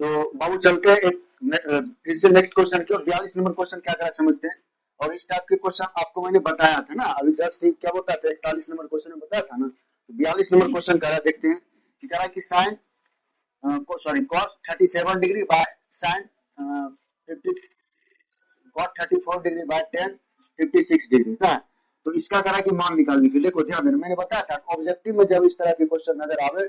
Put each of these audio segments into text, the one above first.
तो बाबू चलते हैं फिर से नेक्स्ट क्वेश्चन की और 42 नंबर क्वेश्चन क्या करा समझते हैं। और इस टाइप के क्वेश्चन आपको मैंने बताया था ना अभी जस्ट क्या बताया था 41 नंबर क्वेश्चन में बताया था ना। तो 42 नंबर क्वेश्चन करा देखते हैं कि करा कि sine cos 37 degree by sine 50 cot 34 degree by tan 56 degree ना। तो इसका करा कि मान निकालने के लिए देखो ध्यान देना मैंने बताया था ऑब्जेक्टिव में जब इस तरह के क्वेश्चन नजर आवे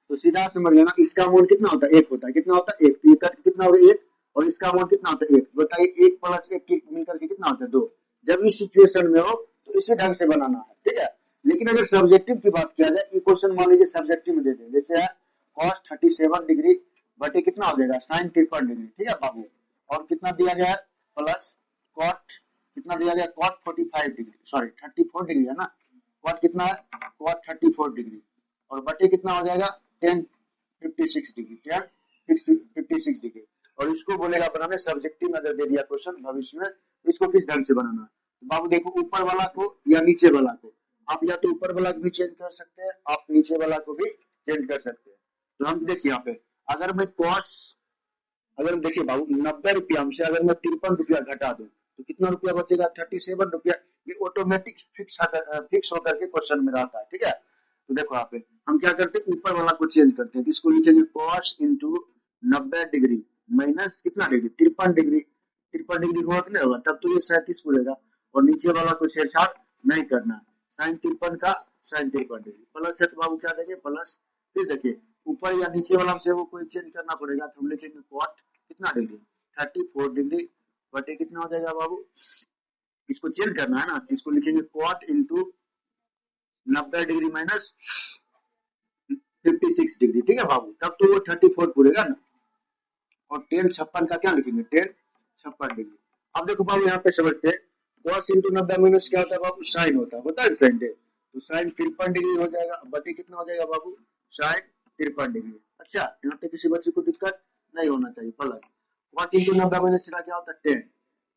तो सीधा समझ लेना इसका अमाउंट कितना होता है एक होता है कितना होता है एक तो कट कितना होगा एक और इसका अमाउंट कितना होता है एक बताइए एक प्लस एक मिलकर के कितना होता है दो। जब इस सिचुएशन में हो तो इसी ढंग से बनाना है ठीक है। लेकिन अगर सब्जेक्टिव की बात किया जाए ये क्वेश्चन मान लीजिए सब्जेक्टिव में दे दें जैसे है cos 37 डिग्री बटे कितना हो जाएगा sin 53 डिग्री ठीक है बाबू। और कितना दिया गया है प्लस cot कितना दिया गया cot 45 डिग्री सॉरी 34 डिग्री है ना cot कितना है cot 34 डिग्री और बटे कितना हो जाएगा tan 56 डिग्री tan 56 डिग्री। और इसको बोलेगा बनाने सब्जेक्टिव में अगर दे दिया क्वेश्चन भविष्य में इसको किस ढंग से बनाना है। तो बाबू देखो ऊपर वाला को या नीचे वाला को आप या तो ऊपर वाला को भी चेंज कर सकते हैं आप नीचे वाला को भी चेंज कर सकते हैं। तो हम देखिए यहाँ पे अगर मैं cos अगर देखिए बाबू 90 रुपया से अगर मैं 53 रुपया घटा दूं तो कितना रुपया बचेगा 37 रुपया। ये ऑटोमेटिक फिक्स होकर के क्वेश्चन में रहता है ठीक है। तो देखो यहाँ पे हम क्या करते हैं ऊपर वाला को चेंज करते हैं इसको लिखेंगे cos इंटू 90 डिग्री माइनस कितना डिग्री 53 डिग्री 53 डिग्री होगा कि नहीं होगा तब तो ये 37 पूरेगा और नीचे वाला को छेड़छाड़ नहीं करना साइन 53 का साइन 53 डिग्री प्लस है तो बाबू क्या देंगे प्लस फिर देखिए ऊपर या नीचे वाला से वो कोई चेंज करना पड़ेगा तो हम लिखेंगे cot कितना डिग्री 34 डिग्री बटे कितना हो जाएगा बाबू इसको चेंज करना है ना इसको लिखेंगे cot into 90 degree minus 56 degree ठीक है बाबू तब तो वो 34 पूरेगा ना। और tan 56 का क्या लिखेंगे tan 56 डिग्री। अब देखो बाबू यहाँ पे समझते हैं cos इंटू 90 माइनस क्या होता है बाबू साइन होता है बता साइन डे तो साइन 53 डिग्री हो जाएगा बटे कितना हो जाएगा बाबू साइन 53 डिग्री। अच्छा यहाँ पे किसी बच्चे को दिक्कत नहीं होना चाहिए प्लस cot इंटू 90 माइनस क्या होता है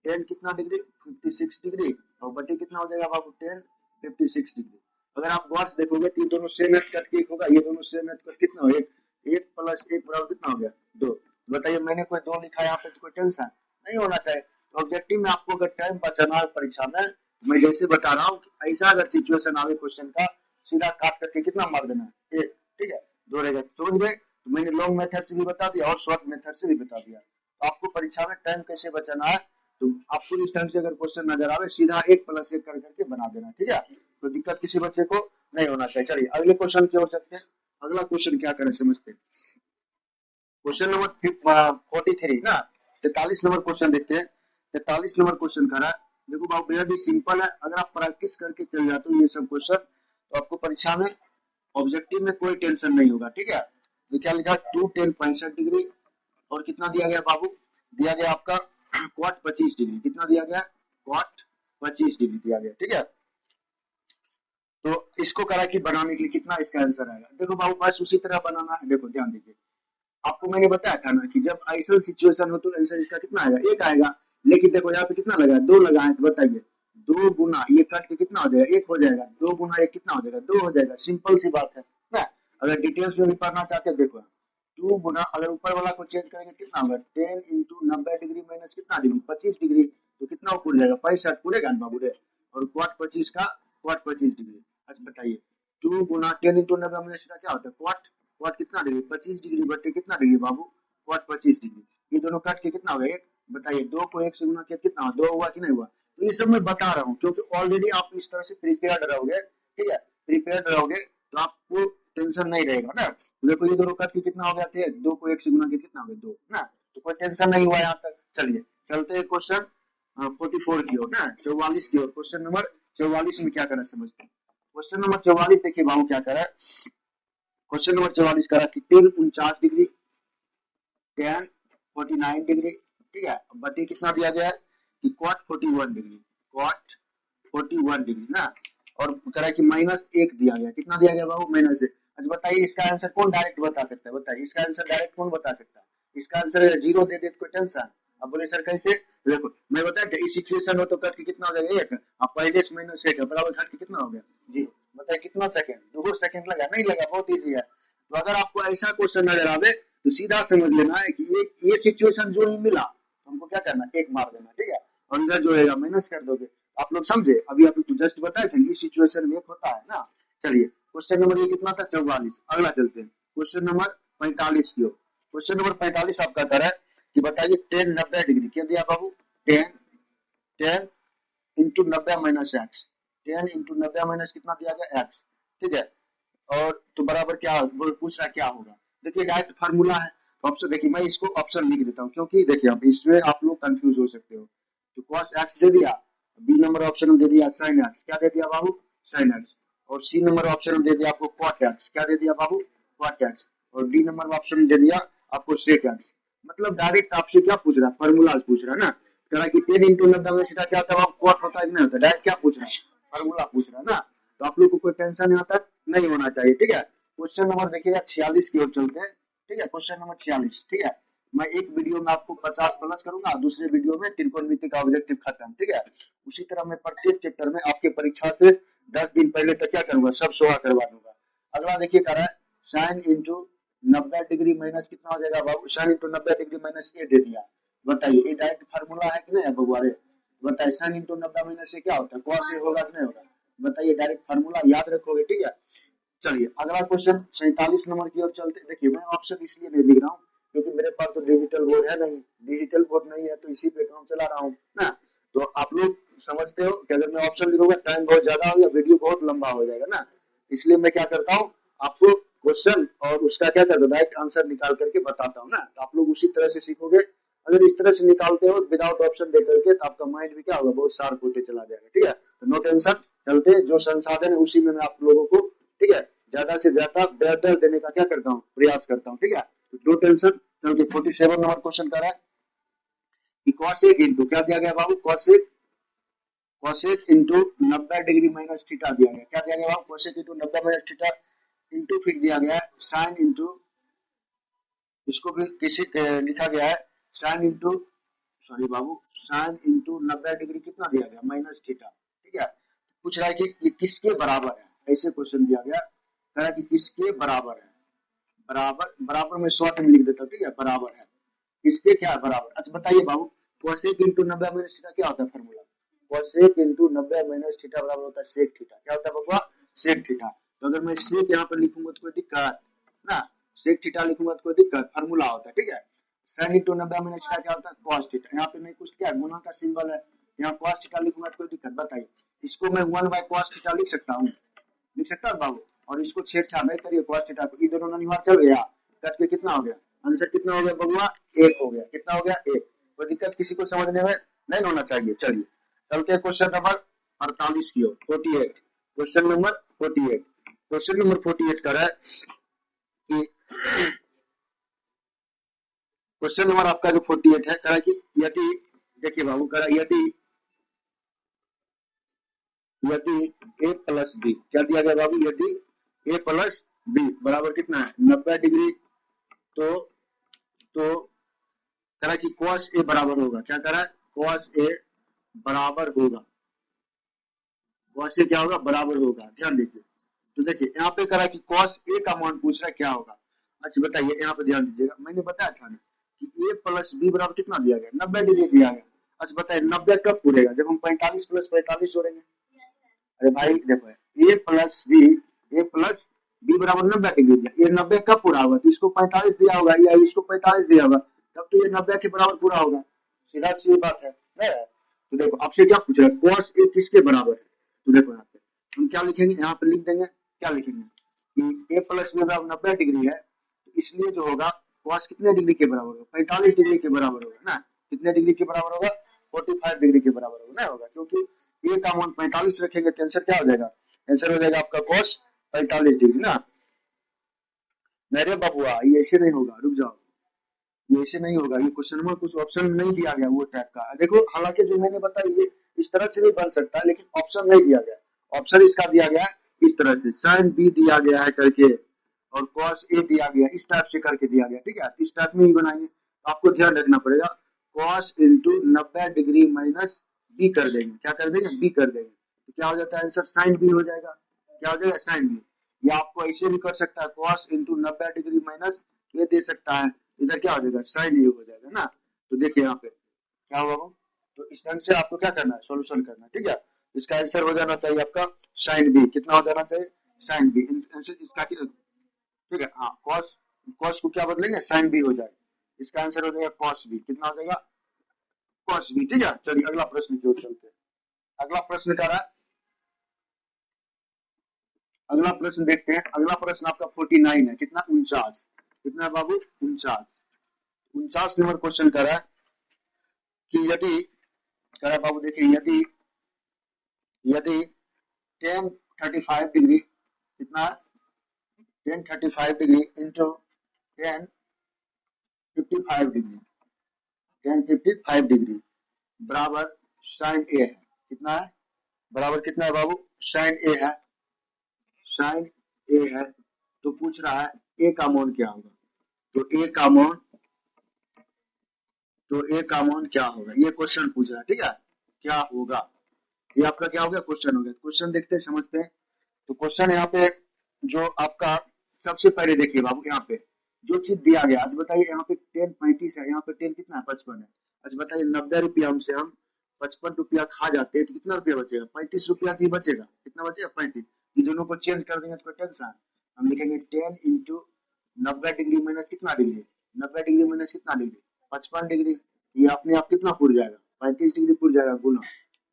tan कितना डिग्री 56 डिग्री और बटे कितना हो जाएगा बाबू tan 56 डिग्री। अगर आप वर्ड्स देखोगे तो ये दोनों सेम एट करके एक होगा ये दोनों सेम एट कर कितना हो एक प्लस एक बराबर कितना हो गया दो। बताइए मैंने कोई दो लिखा है यहाँ पे तो कोई टेंशन नहीं होना चाहिए। तो ऑब्जेक्टिव में आपको अगर टाइम बचाना है परीक्षा में मैं जैसे बता रहा हूँ ऐसा अगर सिचुएशन आवे क्वेश्चन का सीधा काट करके कितना मार देना है एक ठीक है दो रहेगा समझ गए। तो मैंने लॉन्ग मेथड से भी बता दिया और शॉर्ट मेथड से भी बता दिया। तो आपको परीक्षा में टाइम कैसे बचाना है तो आपको इस टाइम से अगर क्वेश्चन नजर आवे सीधा एक प्लस एक कर करके बना देना ठीक है। तो दिक्कत किसी बच्चे को नहीं होना चाहिए। चलिए अगले क्वेश्चन क्या हो सकते हैं अगला क्वेश्चन क्या करें समझते हैं क्वेश्चन नंबर 43 ना 43 नंबर क्वेश्चन देखते हैं। 43 नंबर क्वेश्चन करा देखो बाबू बेहद ही सिंपल है अगर आप प्रैक्टिस करके चल जाते हो ये सब क्वेश्चन तो आपको परीक्षा में ऑब्जेक्टिव में कोई टेंशन नहीं होगा ठीक है। तो क्या लिखा 2 tan 65 डिग्री और कितना दिया गया बाबू दिया गया आपका cot 25 डिग्री कितना दिया गया cot 25 डिग्री दिया गया ठीक है। तो इसको करा कि बनाने के लिए कितना इसका आंसर आएगा देखो बाबू बस उसी तरह बनाना है। देखो ध्यान दीजिए आपको मैंने बताया था ना कि जब ऐसा सिचुएशन हो तो आंसर इसका कितना आएगा एक आएगा। लेकिन देखो यहाँ पे कितना लगा दो लगा है तो बताइए दो गुना ये कट के कितना हो जाएगा एक हो जाएगा दो गुना एक कितना हो जाएगा दो हो जाएगा सिंपल सी बात है ना। अगर डिटेल्स में भी पढ़ना चाहते हैं देखो 2 गुना अगर ऊपर वाला को चेंज करेंगे कितना होगा 10 इंटू 90 डिग्री माइनस कितना डिग्री 25 डिग्री तो कितना पूरा जाएगा 65 पूरेगा ना बाबू रे। और cot 25 का cot 25 डिग्री। अच्छा बताइए 2 गुना 10 इंटू 90 माइनस क्या होता है cot कितना डिग्री 25 डिग्री बटे कितना डिग्री बाबू cot 25 डिग्री। ये दोनों कट के कितना होगा एक बताइए दो को एक से गुना किया कितना दो हुआ कि नहीं हुआ। तो ये सब मैं बता रहा हूँ क्योंकि ऑलरेडी आप इस तरह से प्रिपेयर्ड रहोगे ठीक है प्रिपेयर्ड रहोगे तो आपको टेंशन नहीं रहेगा ना। देखो ये दोनों कट के कितना हो गया थे दो को एक से गुना किया कितना हो गया दो ना तो कोई टेंशन नहीं हुआ यहाँ तक। चलिए चलते हैं क्वेश्चन 44 की ओर ना 44 की ओर क्वेश्चन नंबर 44 में क्या करना समझते हैं। क्वेश्चन नंबर 44 देखिए बाबू क्या करा क्वेश्चन नंबर 44 करा कि 49 डिग्री tan 49 डिग्री ठीक है बटे कितना दिया गया है कि cot 41 डिग्री cot 41 डिग्री ना और करा कि माइनस एक दिया गया कितना दिया गया बाबू माइनस एक। अच्छा बताइए इसका आंसर कौन डायरेक्ट बता सकता है बताइए इसका आंसर डायरेक्ट कौन बता सकता है। इसका आंसर जीरो दे दे कोई टेंशन। अब बोले सर कैसे देखो मैं बताया इस सिचुएशन हो तो कट के कितना हो जाएगा एक अब पहले से माइनस एक बराबर कट के कितना हो गया जी बताइए कितना सेकंड 2 सेकंड लगा नहीं लगा बहुत इजी है। तो अगर आपको ऐसा क्वेश्चन नजर आवे तो सीधा समझ लेना है कि ये सिचुएशन जो ही मिला तो हमको क्या करना, एक मार देना, ठीक है, और इधर जो रहेगा माइनस कर दोगे। आप लोग समझे, अभी आपको जस्ट बताए थे इस सिचुएशन में होता है ना। चलिए क्वेश्चन नंबर ये कितना था, 44। अगला चलते हैं क्वेश्चन नंबर 45 की ओर। क्वेश्चन नंबर 45 आपका कर है कि बताइए टेन 90 डिग्री क्या दिया बाबू, ten ten into 90 minus x, 10 into 90 minus कितना दिया गया एक्स, ठीक है, और तो बराबर क्या पूछ रहा है क्या होगा। देखिए डायरेक्ट फार्मूला है, ऑप्शन देखिए मैं इसको ऑप्शन लिख देता हूँ क्योंकि देखिए अब इसमें आप लोग कंफ्यूज हो सकते हो। तो cos x दे दिया, बी नंबर ऑप्शन में दे दिया sin x, क्या दे दिया बाबू sin x, और सी नंबर ऑप्शन में दे दिया आपको cot x, क्या दे दिया बाबू cot x, और डी नंबर ऑप्शन में दे दिया आपको sec x। मतलब डायरेक्ट आपसे क्या पूछ रहा है, फार्मूला पूछ रहा है ना, कह रहा है कि 10 इंटू 90 में सीधा क्या होता है, cot होता है नहीं होता, डायरेक्ट क्या पूछ रहा है, फार्मूला पूछ रहा है ना। तो आप लोग को कोई टेंशन यहाँ तक नहीं होना चाहिए, ठीक है। क्वेश्चन नंबर देखिएगा 46 की ओर चलते हैं, ठीक है, क्वेश्चन नंबर 46, ठीक है। मैं एक वीडियो में आपको 50 प्लस करूंगा, दूसरे वीडियो में त्रिकोणमिति का ऑब्जेक्टिव खत्म, ठीक है। उसी तरह मैं प्रत्येक चैप्टर में आपके परीक्षा से 10 दिन पहले तक क्या करूंगा, सब सोहा करवा दूंगा। अगला देखिए कर रहा है साइन इंटू 90 डिग्री माइनस कितना हो जाएगा बाबू, साइन इंटू 90 डिग्री माइनस ए दे दिया। बताइए ये डायरेक्ट फार्मूला है कि नहीं है बबुआरे, बताइए साइन इंटू 90 माइनस से क्या होता है, कॉस ए होगा कि नहीं होगा, बताइए डायरेक्ट फार्मूला याद रखोगे, ठीक है। चलिए अगला क्वेश्चन 47 नंबर की ओर चलते। देखिए मैं ऑप्शन इसलिए नहीं लिख रहा हूँ क्योंकि मेरे पास तो डिजिटल बोर्ड है नहीं, डिजिटल बोर्ड नहीं है तो इसी पे काम चला रहा हूँ ना। तो आप लोग समझते हो कि अगर मैं ऑप्शन लिखूंगा टाइम बहुत ज्यादा होगा, वीडियो बहुत लंबा हो जाएगा ना, इसलिए मैं क्या करता हूँ आपको क्वेश्चन और उसका क्या करता हूँ डायरेक्ट आंसर निकाल करके बताता हूँ ना, तो आप लोग उसी तरह से सीखोगे। अगर इस तरह से निकालते हो विदाउट ऑप्शन दे करके तो आपका माइंड भी क्या होगा, बहुत शार्प होते चला जाएगा, ठीक है। तो नो टेंशन, चलते जो संसाधन है उसी में मैं आप लोगों को, ठीक है, ज्यादा से ज्यादा बेहतर देने का क्या करता हूँ, प्रयास करता हूँ, ठीक है। तो नो टेंशन, चलो 47 नंबर क्वेश्चन कर रहा है कि cosec इंटू क्या दिया गया बाबू, cosec into 90 degree minus theta दिया गया, क्या दिया गया बाबू cosec into 90 minus theta, into फिर दिया गया साइन इंटू, इसको भी किसी लिखा गया है साइन इंटू, सॉरी बाबू साइन इंटू 90 डिग्री कितना दिया गया माइनस थीटा, ठीक है। पूछ रहा है कि ये किसके बराबर है, ऐसे क्वेश्चन दिया गया, कह रहा है कि किसके बराबर है, बराबर बराबर में शॉर्ट में लिख देता हूँ, ठीक है, बराबर है किसके, क्या है बराबर। अच्छा बताइए बाबू cosec इंटू 90 माइनस थीटा क्या होता है formula, cosec into 90 minus theta बराबर होता है सेक थीटा, क्या होता है बबुआ सेक थीटा। तो अगर मैं सेक यहाँ पर लिखूंगा तो कोई दिक्कत ना, सेक थीटा लिखूंगा तो कोई दिक्कत, फार्मूला होता है, ठीक है। साइन इंटू 90 माइनस थीटा क्या होता है cos थीटा, यहाँ पे नहीं कुछ क्या गुना का सिंबल है, यहाँ cos थीटा लिखूंगा तो कोई दिक्कत, बताइए इसको मैं 1/cos थीटा लिख सकता हूँ, लिख सकता है बाबू, और इसको छेड़छाड़ नहीं करिए cos थीटा को, ये दोनों अनिवार्य चल गया, कट के कितना हो गया, आंसर कितना हो गया बबुआ, एक हो गया, कितना हो गया एक, कोई दिक्कत किसी को समझने में नहीं होना चाहिए। चलिए चलते हैं क्वेश्चन नंबर 48 की ओर, 48, क्वेश्चन नंबर 48, क्वेश्चन नंबर 48 कर रहा है कि क्वेश्चन नंबर आपका जो 48 है कह रहा है कि यदि, देखिए बाबू कह रहा है यदि a प्लस बी, क्या दिया गया बाबू, यदि a प्लस बी बराबर कितना है 90 डिग्री, तो कह रहा है कि cos a बराबर होगा, क्या कह रहा है cos a बराबर होगा, cos a क्या होगा बराबर होगा, ध्यान देखिए। तो देखिए यहाँ पे कह रहा है कि cos a का मान पूछ रहा है क्या होगा। अच्छा बताइए यहाँ पे ध्यान दीजिएगा, मैंने बताया था ना कि a प्लस बी बराबर कितना दिया गया 90 डिग्री दिया गया। अच्छा बताइए 90 कब पूरेगा, जब हम 45 प्लस 45 जोड़ेंगे। अरे भाई देखो a प्लस बी बराबर 90 डिग्री दिया, ये 90 कब पूरा होगा, तो इसको 45 दिया होगा या इसको 45 दिया होगा, तब तो ये 90 के बराबर पूरा होगा, सीधा सी बात है ना। तो देखो आपसे क्या पूछ रहा है cos a किसके बराबर है, तो देखो यहाँ पे हम क्या लिखेंगे, यहाँ पे लिख देंगे क्या लिखेंगे कि a प्लस बी बराबर 90 डिग्री है, तो इसलिए जो होगा cos कितने डिग्री के बराबर होगा, 45 डिग्री के बराबर होगा ना, कितने डिग्री के बराबर होगा 45 डिग्री के बराबर होगा ना, होगा क्योंकि ए का मान 45 रखेंगे तो आंसर क्या हो जाएगा, आंसर हो जाएगा आपका cos 45 डिग्री ना। मेरे बबुआ ये ऐसे नहीं होगा, रुक जाओ, ये ऐसे नहीं होगा, ये क्वेश्चन में कुछ ऑप्शन नहीं दिया गया वो टाइप का, देखो हालांकि जो मैंने बताया ये इस तरह से भी बन सकता है लेकिन ऑप्शन नहीं दिया गया, ऑप्शन इसका दिया गया इस तरह से sin b दिया गया है करके और cos a दिया गया इस टाइप से करके दिया गया, ठीक है, इस टाइप में ही बनाएंगे। तो आपको ध्यान रखना पड़ेगा cos into 90 degree minus B कर देंगे, क्या कर देंगे बी कर देंगे, तो क्या हो जाता है आंसर sin b हो जाएगा, क्या हो जाएगा sin b। या आपको ऐसे भी कर सकता है cos इंटू 90 डिग्री माइनस ये दे सकता है, इधर क्या हो जाएगा साइन ये हो जाएगा ना। तो देखिए यहाँ पे क्या होगा वो, तो इस ढंग से आपको क्या करना है सोल्यूशन करना है, ठीक है। इसका आंसर हो जाना चाहिए आपका साइन बी, कितना हो जाना चाहिए साइन बी आंसर इसका, ठीक है। हाँ कॉस, कॉस को क्या बदलेंगे साइन बी हो जाएगा, इसका आंसर हो जाएगा कॉस बी, कितना हो जाएगा कॉस बी, ठीक है। चलिए अगला प्रश्न की ओर चलते हैं। अगला प्रश्न क्या रहा है, अगला प्रश्न देखते हैं। अगला प्रश्न आपका 49 है, कितना 49, कितना है बाबू 49, 49 नंबर क्वेश्चन कर रहा है कि यदि, कह रहा है बाबू देखिए यदि, यदि tan 35 डिग्री, कितना tan 35 degree into tan 55 degree, tan 55 degree बराबर साइन ए है, कितना है बराबर कितना है बाबू साइन ए है, साइन ए है। तो पूछ रहा है ए का मान क्या होगा, तो ए का मान, तो ए का मान क्या होगा, ये क्वेश्चन पूछ रहा है, ठीक है। क्या होगा, ये आपका क्या हो गया क्वेश्चन हो गया। क्वेश्चन देखते हैं समझते हैं। तो क्वेश्चन यहाँ पे जो आपका सबसे पहले देखिए बाबू, यहाँ पे जो चीज दिया गया, आज बताइए यहाँ पे 10 35 है, यहाँ पे 10 कितना है 55 है। अच्छा बताइए 90 रुपया हमसे हम 55 रुपया खा जाते हैं तो कितना रुपया बचेगा 35 रुपया की बचेगा, कितना बचेगा 35। ये दोनों को चेंज कर देंगे तो टेंशन, हम लिखेंगे 10 इंटू 90 डिग्री माइनस कितना डिग्री, 90 डिग्री माइनस कितना डिग्री 55 डिग्री, ये अपने आप कितना पुर जाएगा 35 डिग्री पुर जाएगा गुना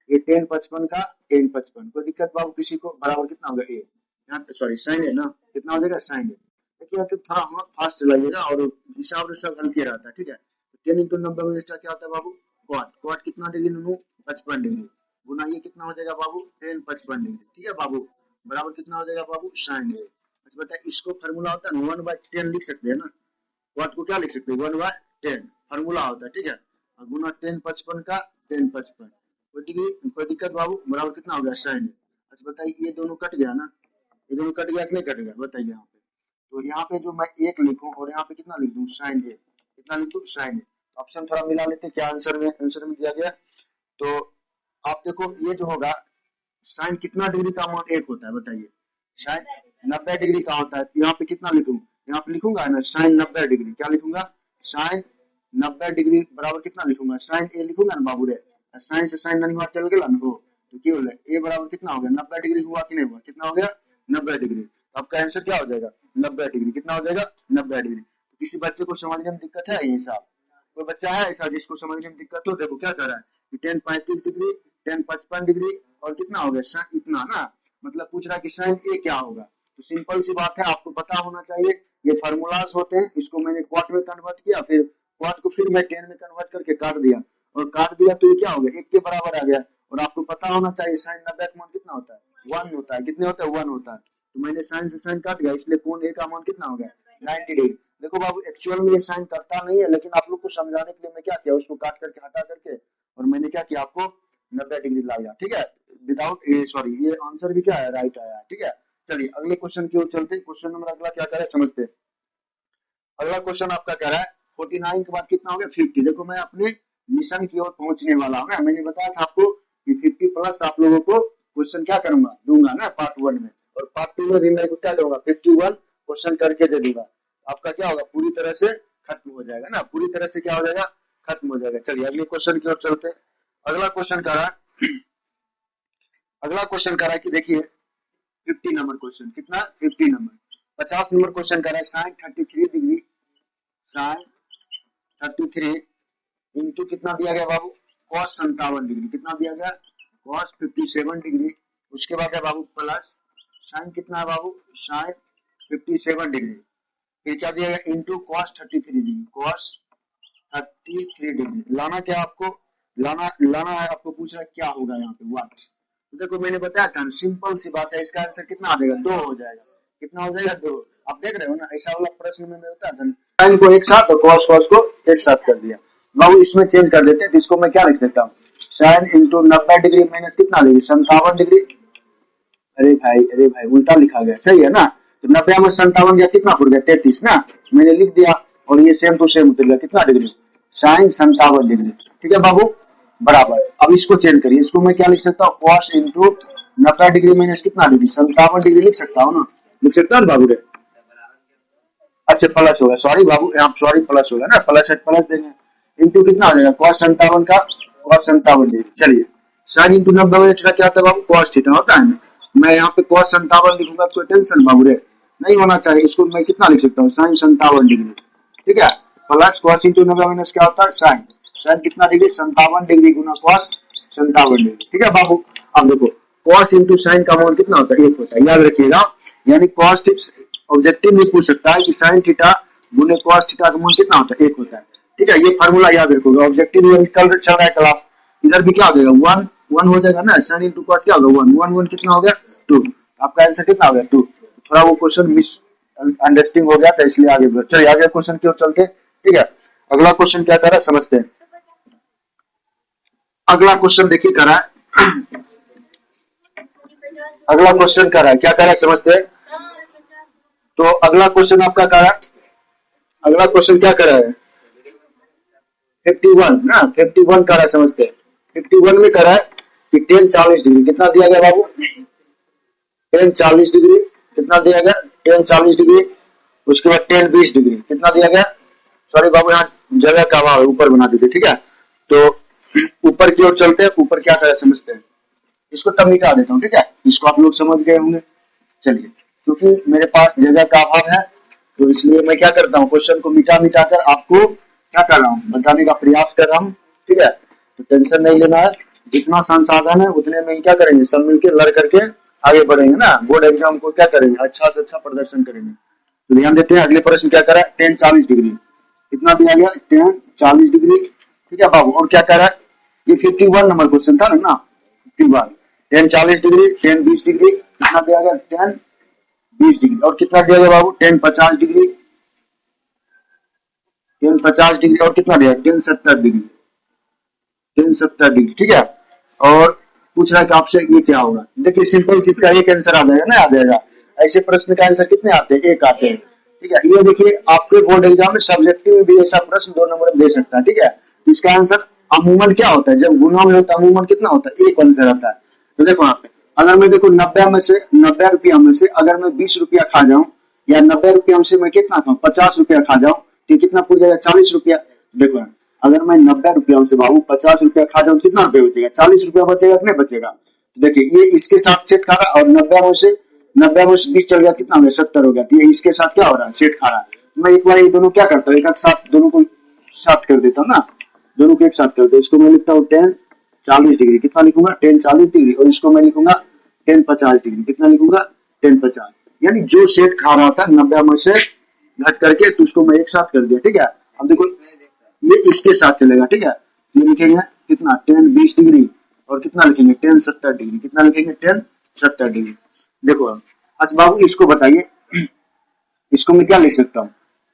ये 10 55 का 10 55, कोई दिक्कत बाबू किसी को, बराबर कितना होगा ए, यहाँ पे सॉरी साइन है ना, कितना हो जाएगा साइन है। देखिए तो थोड़ा हाथ फास्ट चलाइएगा और हिसाब सब हल्के रहता है, ठीक है। तो 10 इंटू 90 में एक्स्ट्रा क्या होता है बाबू क्वाट, क्वाट कितना डिग्री नू 55 डिग्री गुना ये कितना हो जाएगा बाबू 10 55 डिग्री, ठीक है बाबू बराबर कितना हो जाएगा बाबू साइन है। अच्छा बताए इसको फार्मूला होता है 1/10 लिख सकते हैं ना, क्वाट को क्या लिख सकते हैं 1/10 फार्मूला होता है, ठीक है। और गुना 10 55 का 10 55, कोई डिग्री कोई दिक्कत बाबू बराबर कितना हो गया साइन है। अच्छा बताइए ये दोनों कट गया ना, ये दोनों कट गया कि नहीं कट गया बताइए यहाँ पे। तो यहाँ पे जो मैं एक लिखूं और यहाँ पे कितना लिख दूं साइन ए, कितना लिख दूं साइन ए। ऑप्शन थोड़ा मिला लेते क्या आंसर में, आंसर में दिया गया। तो आप देखो ये जो होगा साइन कितना डिग्री का मान एक होता है बताइए, साइन 90 डिग्री का होता है। यहाँ पे कितना लिखूं, यहाँ पे लिखूंगा ना साइन 90 डिग्री, क्या लिखूंगा साइन 90 डिग्री बराबर कितना लिखूंगा साइन ए लिखूंगा ना बाबू रे, साइन से साइन नहीं हुआ चल गया ना, हो तो क्या बोले ए बराबर कितना हो गया 90 डिग्री हुआ कि नहीं हुआ, कितना हो गया 90 डिग्री। तो आपका आंसर क्या हो जाएगा 90 डिग्री, कितना हो जाएगा 90 डिग्री। तो किसी बच्चे को समझने में दिक्कत है ये हिसाब, कोई बच्चा है ऐसा जिसको समझने में दिक्कत हो, देखो क्या कर रहा है कि 10 35 डिग्री 10 55 डिग्री और कितना हो गया साइन इतना ना, मतलब पूछ रहा है कि साइन ए क्या होगा। तो सिंपल सी बात है आपको पता होना चाहिए, ये फार्मूलाज होते हैं, इसको मैंने क्वाट में कन्वर्ट किया, फिर क्वाट को फिर मैं 10 में कन्वर्ट करके काट दिया और काट दिया तो ये क्या हो गया एक के बराबर आ गया। और आपको पता होना चाहिए साइन 90 का मान कितना होता है 1 होता है, कितने होता है 1 होता है। तो मैंने साइन से साइन काट दिया इसलिए कोण ए का मान कितना हो गया 90 डिग्री। देखो बाबू एक्चुअल में ये साइन करता नहीं है, लेकिन आप लोग को समझाने के लिए मैं क्या किया उसको काट करके हटा करके और मैंने क्या किया आपको 90 डिग्री लाया, ठीक है। विदाउट सॉरी ये आंसर भी क्या है राइट आया, ठीक है। चलिए अगले क्वेश्चन की ओर चलते हैं। क्वेश्चन नंबर अगला क्या करे समझते हैं। अगला क्वेश्चन आपका कह रहा है 49 के बाद कितना हो गया 50। देखो मैं अपने मिशन की ओर पहुंचने वाला हूँ ना, मैंने बताया था आपको कि 50 प्लस आप लोगों को क्वेश्चन क्या करूंगा दूंगा ना पार्ट 1 में, और पार्ट 2 में भी मैं क्या दूंगा 51 क्वेश्चन करके दे दूंगा। आपका क्या होगा पूरी तरह से खत्म हो जाएगा ना, पूरी तरह से क्या हो जाएगा खत्म हो जाएगा। चलिए अगले क्वेश्चन की ओर चलते हैं। अगला क्वेश्चन कह रहा है, अगला क्वेश्चन कह रहा है कि देखिए 50 नंबर क्वेश्चन, कितना 50 नंबर 50 नंबर क्वेश्चन कह रहा है साइन 33 डिग्री, साइन 33 इंटू कितना दिया गया बाबू कॉस 57 डिग्री, कितना दिया गया कॉस 57 डिग्री। उसके बाद है बाबू प्लस साइन कितना है बाबू साइन 57 डिग्री, फिर क्या दिया गया into cos 33 degree, cos 33 degree. लाना क्या आपको लाना है आपको, पूछ रहा है क्या होगा यहाँ पे व्हाट। तो देखो मैंने बताया था सिंपल सी बात है, इसका आंसर कितना आ जाएगा 2 हो जाएगा, कितना हो जाएगा 2। आप देख रहे हो ना ऐसा वाला प्रश्न में बताया था साइन को एक साथ और कॉस कॉस को एक साथ कर दिया। बाबू इसमें चेंज कर देते हैं तो इसको मैं क्या लिख सकता हूँ साइन इंटू 90 डिग्री माइनस कितना डिग्री 57 डिग्री। अरे भाई उल्टा लिखा गया सही है ना, तो 90 में 57 गया कितना पड़ गया 33 ना, मैंने लिख दिया और ये सेम टू सेम उतर गया कितना डिग्री साइन 57 डिग्री, ठीक है बाबू बराबर। अब इसको चेंज करिए, इसको मैं क्या लिख सकता हूँ कॉस इंटू 90 डिग्री माइनस कितना डिग्री 57 डिग्री लिख सकता हूँ ना, लिख सकते हो ना बाबू रे? अच्छा प्लस होगा, सॉरी बाबू, आप सॉरी प्लस होगा ना, प्लस है प्लस देंगे, इंटू कितना हो जाएगा cos 57 का cos 57 डिग्री। चलिए साइन इंटू 90 में एक्स्ट्रा क्या होता है बाबू, cos थीटा होता है ना। मैं यहाँ पे cos 57 लिखूंगा, कोई टेंशन बाबू रे नहीं होना चाहिए। इसको मैं कितना लिख सकता हूँ, साइन 57 डिग्री, ठीक है। प्लस cos इंटू 90 माइनस क्या होता है साइन, साइन कितना डिग्री 57 डिग्री गुना cos 57 डिग्री, ठीक है बाबू। अब देखो cos इंटू साइन का मान कितना होता है, एक होता है, याद रखिएगा। यानी cos ऑब्जेक्टिव में पूछ सकता है कि साइन थीटा गुने cos थीटा का मान कितना होता है, एक होता है, ठीक है। ये फार्मूला याद रखोगे, ऑब्जेक्टिव में कल चल रहा है क्लास, इधर भी क्या हो जाएगा वन वन हो जाएगा ना, साइन इंटू cos क्या होगा वन वन वन कितना हो गया टू, आपका आंसर कितना हो गया टू। थोड़ा वो क्वेश्चन मिस अंडरस्टैंडिंग हो गया था इसलिए आगे बढ़, चलिए आगे क्वेश्चन की ओर चलते, ठीक है। अगला क्वेश्चन क्या कर रहा है समझते हैं। अगला क्वेश्चन देखिए कर रहा है अगला क्वेश्चन कर रहा है क्या कर रहा है समझते हैं। तो अगला क्वेश्चन आपका कर रहा है, अगला क्वेश्चन क्या कर रहा है 51 ना, 51 कर रहा है समझते हैं। 51 में कर रहा है कि टेन 40 डिग्री कितना दिया गया बाबू, टेन 40 डिग्री कितना दिया गया, टेन 40 डिग्री, उसके बाद टेन 20 डिग्री कितना दिया गया, सॉरी बाबू यहाँ जगह का अभाव है, ऊपर बना दीजिए, ठीक है। तो ऊपर की ओर चलते हैं, ऊपर क्या कर रहा है समझते हैं। इसको तब मिटा देता हूँ, ठीक है, इसको आप लोग समझ गए होंगे। चलिए क्योंकि मेरे पास जगह का अभाव है तो इसलिए मैं क्या करता हूँ, क्वेश्चन को मिटा मिटा कर आपको क्या कर रहा हूँ बताने का प्रयास कर रहा हूँ, ठीक है। तो टेंशन नहीं लेना है, जितना संसाधन है उतने में क्या करेंगे, सब मिलकर लड़ करके आगे बढ़ेंगे ना, बोर्ड एग्जाम को क्या करेंगे, अच्छा से अच्छा प्रदर्शन करेंगे। तो ध्यान देते हैं अगले प्रश्न क्या करा है, टेन 40 डिग्री कितना दिया गया, टेन 40 डिग्री, ठीक है बाबू। और क्या करा है, ये 51 नंबर क्वेश्चन था ना 51, टेन 40 डिग्री, टेन 20 डिग्री कितना दिया गया, टेन 20 डिग्री, और कितना दिया गया बाबू टेन 50 डिग्री, टेन 50 डिग्री, और कितना दिया टेन 70 डिग्री, टेन 70 डिग्री, ठीक है। और पूछ रहा है कि आपसे ये क्या होगा, देखिए सिंपल सी इसका एक आंसर आ जाएगा ना, आ जाएगा। ऐसे प्रश्न का आंसर कितने आते हैं, एक आते हैं, ठीक है। ये देखिए आपके बोर्ड एग्जाम में सब्जेक्टिव में भी ऐसा प्रश्न 2 नंबर में दे सकता है, ठीक है। इसका आंसर अमूमन क्या होता है, जब गुना में होता है अमूमन कितना होता है, एक आंसर आता है। तो देखो यहाँ पे अगर मैं देखो 90 में से 90 रुपया में से अगर मैं 20 रुपया खा जाऊं, या 90 रुपया में से मैं कितना खाऊं 50 रुपया खा जाऊं, तो कितना पूछ जाएगा 40 रुपया। देखो अगर मैं 90 रुपया से बाबू 50 रुपया खा जाऊं कितना रुपया बचेगा, 40 रुपया बचेगा कि नहीं बचेगा। तो देखिए ये इसके साथ सेट खा रहा है, और 90 में से 20 चल गया कितना हो गया 70 हो गया, तो ये इसके साथ क्या हो रहा है सेट खा रहा है। मैं एक बार ये दोनों क्या करता हूँ, एक साथ दोनों को साथ कर देता हूँ ना, दोनों को एक साथ कर दो। इसको मैं लिखता हूँ टेन 40 डिग्री, कितना लिखूंगा टेन 40 डिग्री, और इसको मैं लिखूंगा टेन 50 डिग्री, कितना लिखूंगा टेन 50, यानी जो सेट खा रहा था 90 में से घट करके तो उसको मैं एक साथ कर दिया, ठीक है। अब देखो ये इसके साथ चलेगा, ठीक है। ये लिखेंगे कितना टेन 20 डिग्री, और कितना लिखेंगे टेन 70 डिग्री, कितना लिखेंगे टेन 70 डिग्री। देखो अच्छा बाबू इसको बताइए, इसको मैं क्या लिख सकता हूँ,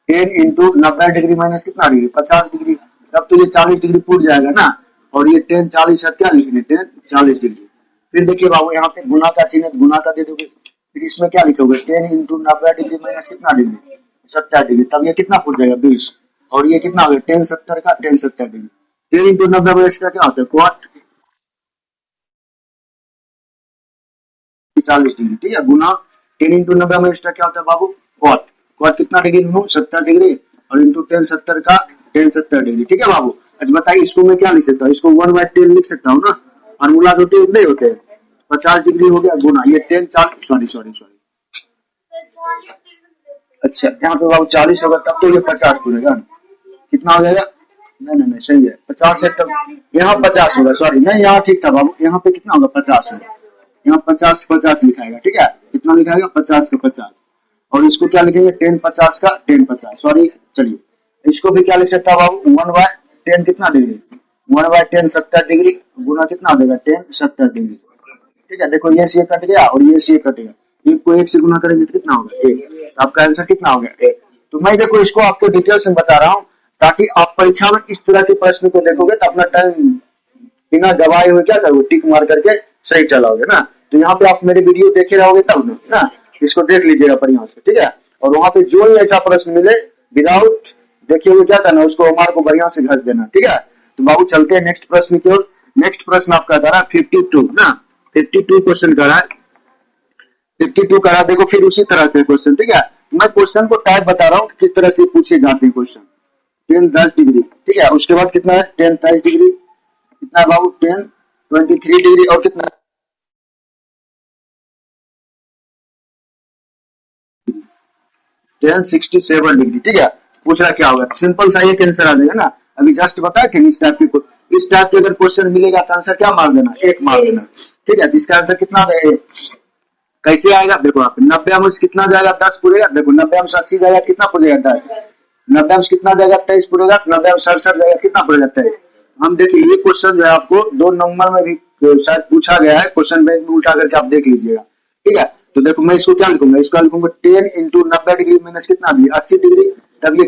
टेन इंटू 90 डिग्री माइनस कितना डिग्री 50 डिग्री, तब तो ये 40 डिग्री पूछ जाएगा ना। और ये टेन 40 है क्या लिखेंगे टेन 40 डिग्री। फिर देखिए बाबू यहाँ पे गुना का चिन्ह गुना का दे दोगे, फिर इसमें क्या लिखोगे टेन इंटू 90 डिग्री माइनस कितना डिग्री 70 डिग्री, तब ये कितना पूछ जाएगा 20, और ये कितना हो गया टेन 70 का ten 70 degree. Ten into 90 minus का क्या होता है क्वाट 40 डिग्री, ठीक है, गुना टेन इंटू 90 माइनस का क्या होता है बाबू क्वाट, क्वाट कितना डिग्री 70 डिग्री, और इंटू टेन 70 का टेन 70 डिग्री, ठीक है बाबू। अच्छा बताइए इसको मैं क्या लिख सकता हूँ, इसको 1/10 लिख सकता हूँ ना, फार्मूला होते हैं नहीं होते, 50 डिग्री हो गया गुना ये टेन 40 सॉरी अच्छा यहाँ पे बाबू 40 होगा तब तो ये 50 पूरेगा, कितना हो जाएगा, नहीं सही है 50 है, तब यहाँ 50 होगा, सॉरी नहीं यहाँ ठीक था बाबू, यहाँ पे कितना होगा 50 होगा, यहाँ 50 लिखाएगा, ठीक है, कितना लिखाएगा 50 का 50, और इसको क्या लिखेंगे टेन 50 का टेन 50, सॉरी चलिए इसको भी क्या लिख सकता है बाबू 1/10 कितना डिग्री 1/10 70 डिग्री गुना कितना हो जाएगा टेन 70 डिग्री, ठीक है। देखो ये से कट गया और ये से कट गया, एक को एक से गुना करेंगे तो कितना होगा एक, तो आपका आंसर कितना हो गया एक। तो मैं देखो इसको आपको डिटेल से बता रहा हूँ ताकि आप परीक्षा में इस तरह के प्रश्न को देखोगे तो अपना टाइम बिना गवाए हुए क्या करोगे टिक मार करके सही चलाओगे ना। तो यहाँ पे आप मेरे वीडियो देखे रहोगे तब ना, इसको देख लीजिएगा बढ़िया से, ठीक है। और वहां पे जो ही ऐसा प्रश्न मिले विदाउट देखिए हुए क्या करना उसको हमारे को बढ़िया से घस देना, ठीक है। तो बाबू चलते हैं नेक्स्ट प्रश्न की ओर। नेक्स्ट प्रश्न आपका था 52 ना, 52 क्वेश्चन का है 52 करा, देखो फिर उसी तरह से क्वेश्चन, ठीक है। मैं क्वेश्चन को टाइप बता रहा हूँ किस तरह से पूछे जाते हैं क्वेश्चन। 10 10 डिग्री, ठीक है। उसके बाद कितना है 10 23 डिग्री, कितना है बाबू 10 23 डिग्री, और कितना 10 67 डिग्री, ठीक है। पूछ रहा क्या होगा, सिंपल सा एक आंसर आ जाएगा ना। अभी जस्ट बताया कि इस टाइप के अगर क्वेश्चन मिलेगा तो आंसर क्या मार देना, एक मार देना, ठीक है। इसका आंसर कितना है, कैसे आएगा देखो, आप 90 अंश कितना जाएगा 10 पूरेगा, देखो 90 अंश 80 जाएगा कितना पूरेगा 10, 90 अंश कितना जाएगा 23 पूरेगा, 90 अंश 67 जाएगा कितना पूरेगा 23। हम देखिए ये क्वेश्चन जो है आपको 2 नंबर में भी शायद पूछा गया है, क्वेश्चन बैंक में उल्टा करके आप देख लीजिएगा, ठीक है। तो देखो मैं इसको क्या लिखूंगा, इसको लिखूंगा 10 इंटू 90 डिग्री माइनस कितना दिया 80 डिग्री, तब ये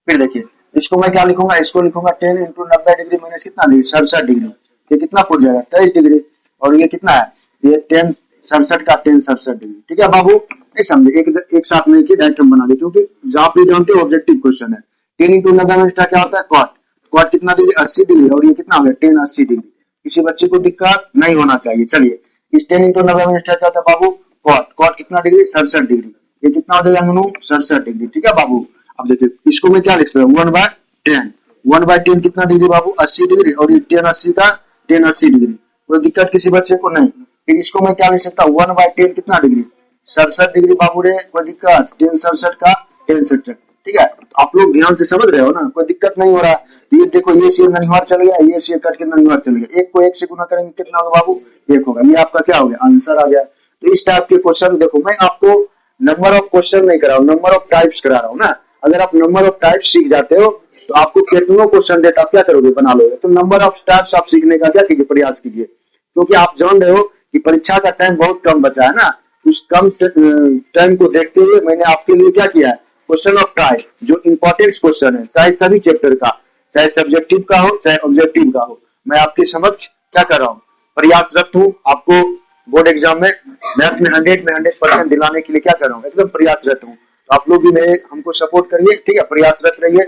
फिर देखिए इसको मैं क्या लिखूंगा, इसको लिखूंगा 10 इंटू 90 डिग्री माइनस कितना डिग्री 67 डिग्री, ये कितना पूछ जाएगा 23 डिग्री, और ये कितना है ये 10 67 का 10 67 डिग्री, ठीक है बाबू। नहीं समझे, एक साथ नहीं किया डायरेक्ट हम बना दे, क्योंकि आप भी जानते हो ऑब्जेक्टिव क्वेश्चन है। 10 इंटू 90 में क्या होता है कॉट, कॉट कितना डिग्री 80 डिग्री, और ये कितना हो गया 10 80 डिग्री। किसी बच्चे को दिक्कत नहीं होना चाहिए। चलिए इस 10 इंटू 90 में क्या होता है बाबू कॉट, कॉट कितना डिग्री 67 डिग्री, ये कितना हो जाएगा 67 डिग्री, ठीक है बाबू। अब देखिए इसको मैं क्या लिख सकता हूँ 1/10, 1/10 कितना डिग्री बाबू 80 डिग्री, और ये 10 80 का 10 80 डिग्री, कोई दिक्कत किसी बच्चे को नहीं। फिर इसको मैं क्या लिख सकता हूँ 1/10 कितना डिग्री 67 डिग्री बाबू रे, कोई दिक्कत 10 67 का 10 67, ठीक है। तो आप लोग ध्यान से समझ रहे हो ना, कोई दिक्कत नहीं हो रहा। ये देखो ये से ननिहार चल गया, ये से कट के ननिहार चल गया, एक को एक से गुना करेंगे कितना होगा बाबू 1 होगा, ये आपका क्या हो गया आंसर आ गया। तो इस टाइप के क्वेश्चन देखो मैं आपको नंबर ऑफ क्वेश्चन नहीं करा रहा हूँ, नंबर ऑफ टाइप्स करा रहा हूँ ना। अगर आप नंबर ऑफ टाइप्स सीख जाते हो तो आपको कितनों क्वेश्चन देता आप क्या करोगे बना लोगे। तो नंबर ऑफ टाइप्स आप सीखने का क्या कीजिए प्रयास कीजिए, क्योंकि आप जान रहे हो कि परीक्षा का टाइम बहुत कम बचा है ना। उस कम टाइम को देखते हुए मैंने आपके लिए क्या किया है क्वेश्चन ऑफ टाइप, जो इंपॉर्टेंट क्वेश्चन है चाहे सभी चैप्टर का, चाहे सब्जेक्टिव का हो चाहे ऑब्जेक्टिव का हो, मैं आपके समक्ष क्या कर रहा हूँ प्रयासरत हूँ। आपको बोर्ड एग्जाम में मैथ में 100% दिलाने के लिए क्या कर रहा हूँ एकदम प्रयासरत हूँ। तो आप लोग भी मेरे हमको सपोर्ट करिए, ठीक है, प्रयासरत रहिए,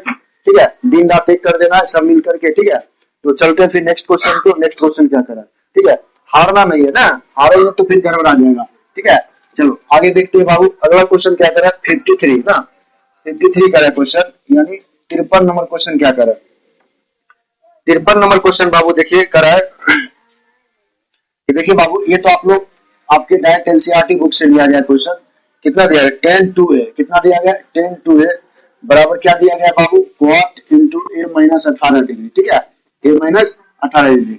ठीक है, दिन रात एक कर देना है सब मिल करके, ठीक है। तो चलते हैं फिर नेक्स्ट क्वेश्चन को, नेक्स्ट क्वेश्चन क्या करा, ठीक है, हारना नहीं है ना, हारोगे तो फिर गड़बड़ा जाएगा, ठीक है। चलो आगे देखते हैं बाबू, अगला क्वेश्चन क्या करा 53 ना, 53 करा क्वेश्चन, यानी 53 नंबर क्वेश्चन क्या करा 53 नंबर क्वेश्चन बाबू देखिए करा है। देखिए बाबू ये तो आप लोग आपके डायरेक्ट एनसीईआरटी बुक से लिया गया क्वेश्चन, कितना दिया गया 10 2 a, कितना दिया गया 10 2 a बराबर क्या दिया गया बाबू cot into a minus 18 degree, ठीक है, a minus 18 डिग्री,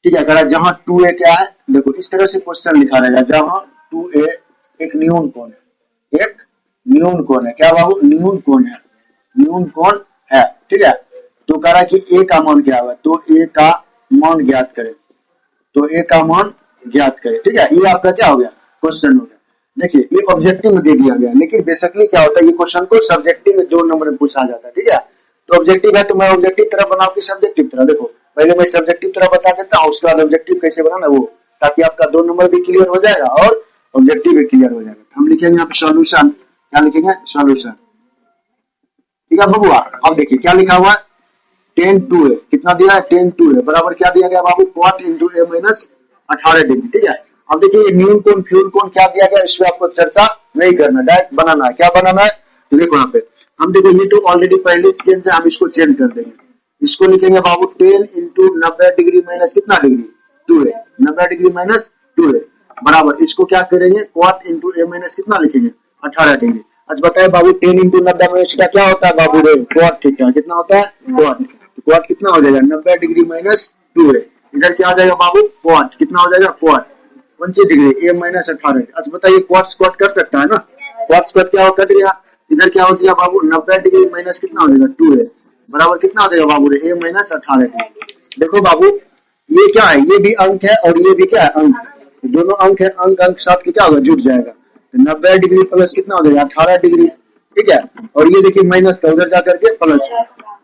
ठीक है। करा जहां 2a क्या है देखो इस तरह से क्वेश्चन लिखा रहेगा, जहां 2a एक न्यून कोण है, एक न्यून कोण है, क्या बाबू न्यून कोण है, न्यून कोण है, ठीक है। तो कह रहा है कि a का मान क्या होगा, तो a का मान ज्ञात करें, तो a का मान ज्ञात करें, ठीक है। ये आपका क्या हो गया क्वेश्चन हो गया। देखिए ये ऑब्जेक्टिव में दे दिया गया, लेकिन बेसिकली क्या होता है ये क्वेश्चन को सब्जेक्टिव में 2 नंबर में पूछा जाता है, ठीक है। तो ऑब्जेक्टिव है तो मैं ऑब्जेक्टिव तरह बनाऊं कि सब्जेक्टिव तरह, देखो पहले मैं सब्जेक्टिव तरह बता देता हूँ, उसके बाद ऑब्जेक्टिव कैसे बनाना वो, ताकि आपका 2 नंबर भी क्लियर हो जाएगा और ऑब्जेक्टिव भी क्लियर हो जाएगा। हम लिखेंगे यहाँ पे सॉल्यूशन, क्या लिखेंगे सॉल्यूशन, ठीक है बबुआ। अब देखिए क्या लिखा हुआ है 10 2 a, कितना दिया है 10 2 a बराबर क्या दिया गया बाबू cot into a minus 18 degree, ठीक है। अब देखिए न्यून कोण फ्यून कोण क्या दिया गया, इसमें आपको चर्चा नहीं करना, डायरेक्ट बनाना है, क्या बनाना है तो देखो यहाँ पे हम देखो ये तो ऑलरेडी पहले से चेंज है, हम इसको चेंज कर देंगे, इसको लिखेंगे बाबू 10 इंटू 90 डिग्री माइनस कितना degree 2a, 90 degree minus 2a बराबर इसको क्या करेंगे cot into a माइनस कितना लिखेंगे 18 डिग्री। अच्छा बताए बाबू 10 इंटू 90 माइनस का क्या होता है बाबू रे cot थीटा, कितना होता है cot, cot कितना हो जाएगा 90 डिग्री माइनस 2a, इधर क्या हो जाएगा बाबू cot कितना हो जाएगा cot 25 डिग्री a माइनस 18। अच्छा बताइए cot स्क्वाट कर सकता है ना, cot स्क्वाट क्या होता है, इधर क्या हो जाएगा बाबू 90 डिग्री माइनस कितना हो जाएगा 2a बराबर कितना हो जाएगा बाबू रे a माइनस 18 डिग्री। देखो बाबू ये क्या है, ये भी अंक है और ये भी क्या है अंक, दोनों अंक है, अंक अंक साथ के क्या होगा जुट जाएगा, 90 डिग्री प्लस कितना हो जाएगा 18 डिग्री, ठीक है। और ये देखिए माइनस का उधर जाकर के प्लस,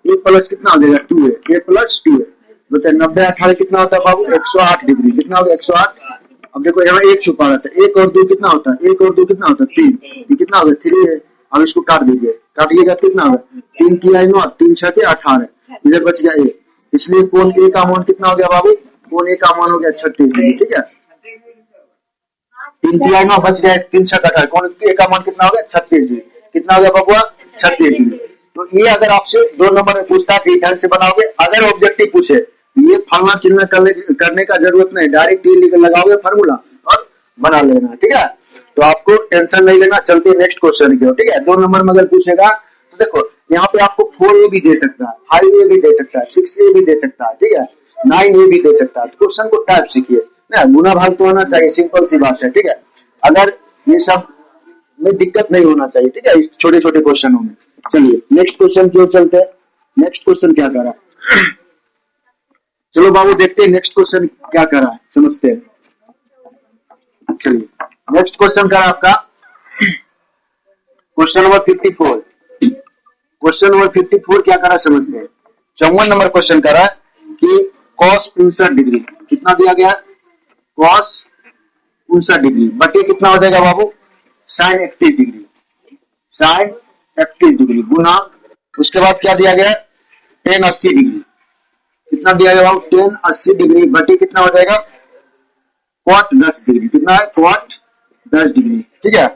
ये प्लस कितना हो जाएगा 2a, ये प्लस 2a, बताइए 90 18 कितना होता है बाबू 108 डिग्री, कितना होगा 108। अब देखो यहाँ एक छुपा रहता है, 1 और 2 कितना होता है, 1 और 2 कितना होता है 3, ये कितना होगा 3 है। अब इसको काट दीजिए, काटिएगा कितना होगा 3 की आई 9 3 6 के 18, इधर बच गया 1, इसलिए कोण a का मान कितना हो गया बाबू कोण ए का मान हो गया 36 डिग्री, ठीक है। 3 बच गए, 3 छक 18, कोण ए का मान कितना हो गया 36 डिग्री, कितना हो गया बबुआ 36 डिग्री। तो ये अगर आपसे 2 नंबर में पूछता है तो ढंग से बनाओगे। अगर ऑब्जेक्टिव पूछे ये फलना चिन्ह करने का जरूरत नहीं, डायरेक्ट ये लिख लगाओगे फार्मूला और बना लेना, ठीक है। तो आपको टेंशन नहीं लेना। चलते नेक्स्ट क्वेश्चन की ओर, ठीक है। 2 नंबर में अगर पूछेगा तो देखो यहाँ पे आपको 4A भी दे सकता है, 5A भी दे सकता है, 6A भी दे सकता है, ठीक है, 9A भी दे सकता है। तो क्वेश्चन को टाइप सीखिए ना, गुना भाग तो होना चाहिए, सिंपल सी बात है, ठीक है। अगर ये सब में दिक्कत नहीं होना चाहिए, ठीक है, इस छोटे छोटे क्वेश्चनों में। चलिए नेक्स्ट क्वेश्चन की ओर चलते हैं। नेक्स्ट क्वेश्चन क्या कर रहा है, चलो बाबू देखते हैं नेक्स्ट क्वेश्चन क्या कर रहा है, समझते हैं। चलिए नेक्स्ट क्वेश्चन कर रहा है आपका क्वेश्चन नंबर 54। क्वेश्चन नंबर 54 क्या कर रहा है समझते हैं। 54 नंबर क्वेश्चन कर रहा है कि cos 59 डिग्री कितना दिया गया, cos 59 डिग्री बटे कितना हो जाएगा बाबू sin 31 डिग्री, sin 31 डिग्री गुना उसके बाद क्या दिया गया tan 80 डिग्री, कितना दिया गया बाबू tan 80 डिग्री बटे कितना हो जाएगा cot 10 डिग्री, कितना है cot 10 डिग्री, ठीक है।